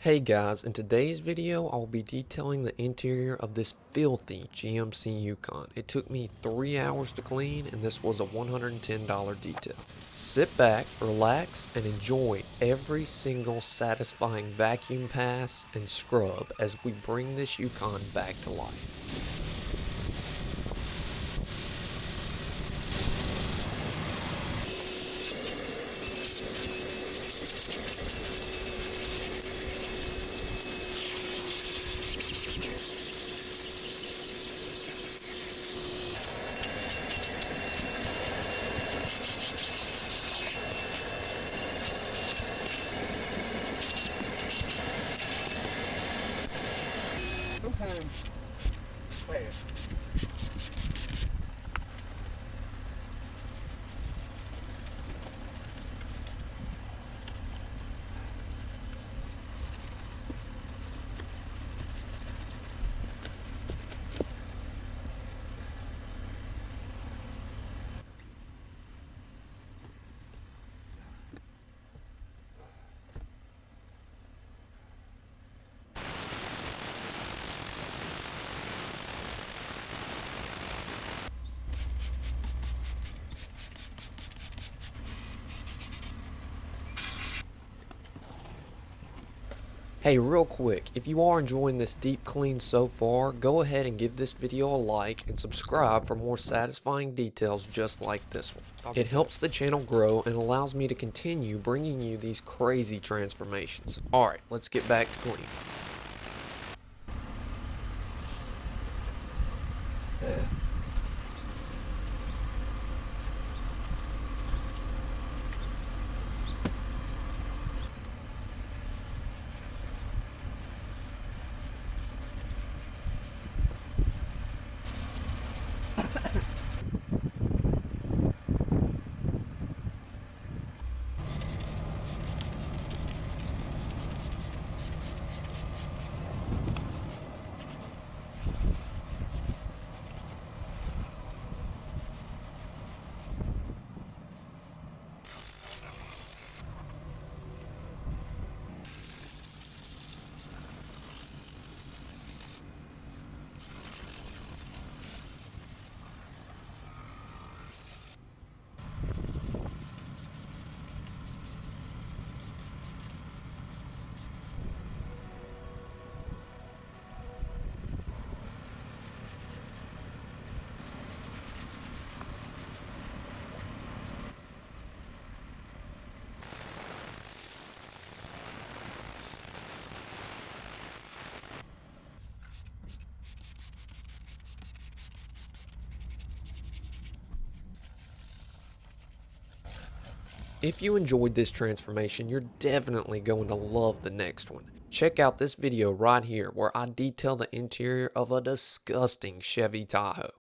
Hey guys, in today's video I'll be detailing the interior of this filthy GMC Yukon. It took me 3 hours to clean and this was a $110 detail. Sit back, relax, and enjoy every single satisfying vacuum pass and scrub as we bring this Yukon back to life. Sometimes, wait. Hey, real quick, if you are enjoying this deep clean so far, go ahead and give this video a like and subscribe for more satisfying details just like this one. It helps the channel grow and allows me to continue bringing you these crazy transformations. Alright, let's get back to clean. If you enjoyed this transformation, you're definitely going to love the next one. Check out this video right here where I detail the interior of a disgusting Chevy Tahoe.